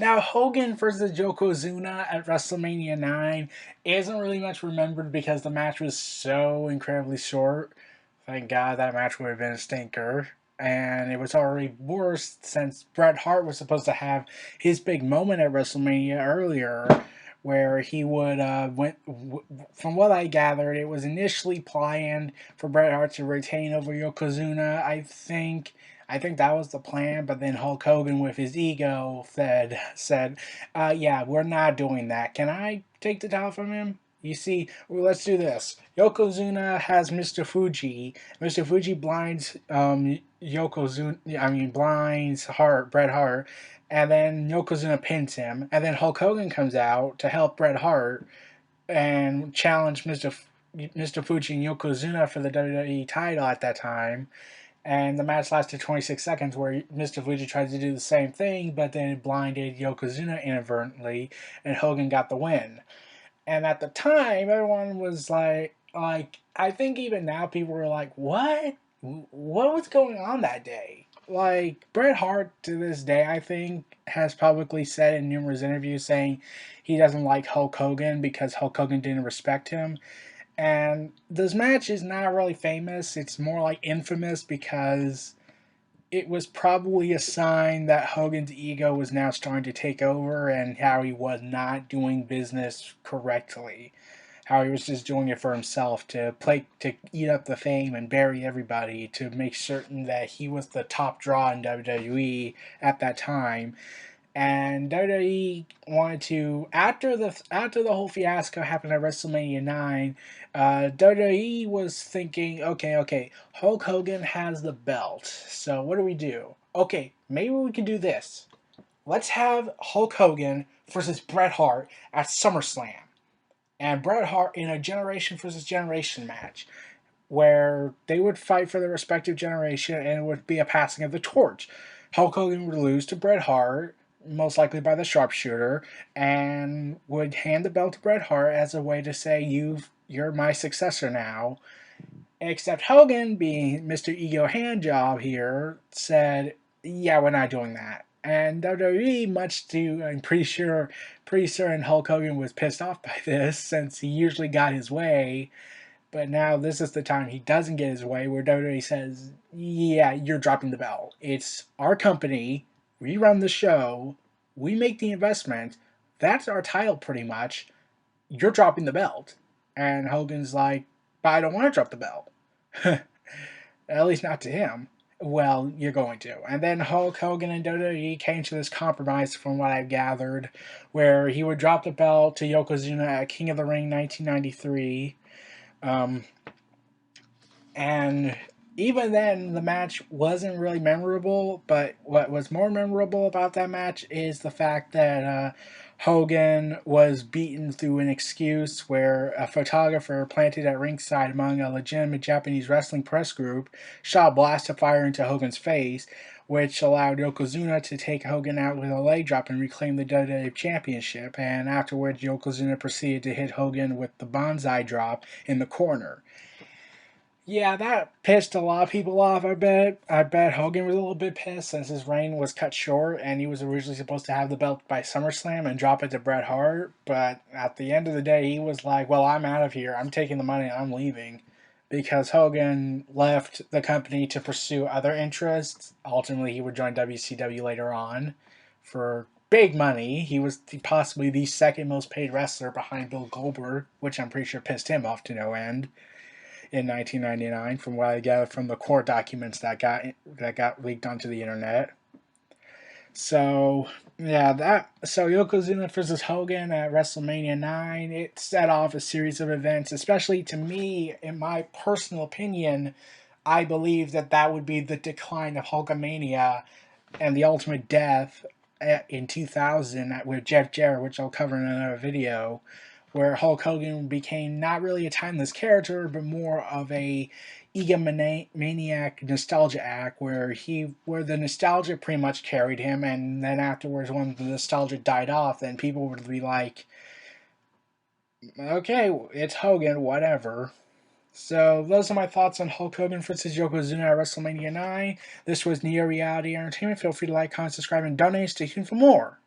Now, Hogan versus Yokozuna at WrestleMania 9 isn't really much remembered because the match was so incredibly short. Thank God that match would have been a stinker. And it was already worse since Bret Hart was supposed to have his big moment at WrestleMania earlier, where he would from what I gathered, it was initially planned for Bret Hart to retain over Yokozuna. I think that was the plan, but then Hulk Hogan, with his ego, said, yeah, we're not doing that. Can I take the title from him? You see, well, let's do this. Yokozuna has Mr. Fuji. Mr. Fuji blinds Yokozuna. I mean, blinds Bret Hart, and then Yokozuna pins him, and then Hulk Hogan comes out to help Bret Hart and challenge Mr. Fuji and Yokozuna for the WWE title at that time. And the match lasted 26 seconds, where Mr. Fuji tried to do the same thing, but then it blinded Yokozuna inadvertently, and Hogan got the win. And at the time, everyone was like I think even now people were like, what was going on that day? Like Bret Hart to this day, I think, has publicly said in numerous interviews saying he doesn't like Hulk Hogan because Hulk Hogan didn't respect him. And this match is not really famous. It's more like infamous because it was probably a sign that Hogan's ego was now starting to take over and how he was not doing business correctly. How he was just doing it for himself to eat up the fame and bury everybody to make certain that he was the top draw in WWE at that time. And WWE wanted to, after the whole fiasco happened at WrestleMania 9, WWE was thinking, okay, Hulk Hogan has the belt, so what do we do? Okay, maybe we can do this. Let's have Hulk Hogan versus Bret Hart at SummerSlam, and Bret Hart in a generation versus generation match, where they would fight for their respective generation, and it would be a passing of the torch. Hulk Hogan would lose to Bret Hart, most likely by the sharpshooter, and would hand the belt to Bret Hart as a way to say, you're my successor now. Except Hogan, being Mr. Ego Handjob here, said, yeah, we're not doing that. And WWE, much to, I'm pretty certain Hulk Hogan was pissed off by this, since he usually got his way. But now this is the time he doesn't get his way, where WWE says, yeah, you're dropping the belt. It's our company. We run the show. We make the investment. That's our title, pretty much. You're dropping the belt. And Hogan's like, but I don't want to drop the belt. At least not to him. Well, you're going to. And then Hulk Hogan and WWE came to this compromise, from what I've gathered, where he would drop the belt to Yokozuna at King of the Ring 1993. Um, and even then, the match wasn't really memorable, but what was more memorable about that match is the fact that Hogan was beaten through an excuse where a photographer planted at ringside among a legitimate Japanese wrestling press group shot a blast of fire into Hogan's face, which allowed Yokozuna to take Hogan out with a leg drop and reclaim the WWE Championship. And afterwards, Yokozuna proceeded to hit Hogan with the Banzai drop in the corner. Yeah, that pissed a lot of people off, I bet. I bet Hogan was a little bit pissed since his reign was cut short and he was originally supposed to have the belt by SummerSlam and drop it to Bret Hart. But at the end of the day, he was like, well, I'm out of here. I'm taking the money. I'm leaving. Because Hogan left the company to pursue other interests. Ultimately, he would join WCW later on for big money. He was possibly the second most paid wrestler behind Bill Goldberg, which I'm pretty sure pissed him off to no end in 1999, from what I gathered from the court documents that got leaked onto the internet. So yeah, so Yokozuna versus Hogan at WrestleMania 9, it set off a series of events. Especially to me, in my personal opinion, I believe that would be the decline of Hulkamania and the ultimate death in 2000 with Jeff Jarrett, which I'll cover in another video, where Hulk Hogan became not really a timeless character, but more of a egomaniac nostalgia act, where the nostalgia pretty much carried him, and then afterwards, when the nostalgia died off, then people would be like, okay, it's Hogan, whatever. So those are my thoughts on Hulk Hogan versus Yokozuna at WrestleMania 9. This was Neo Reality Entertainment. Feel free to like, comment, subscribe, and donate. Stay tuned for more.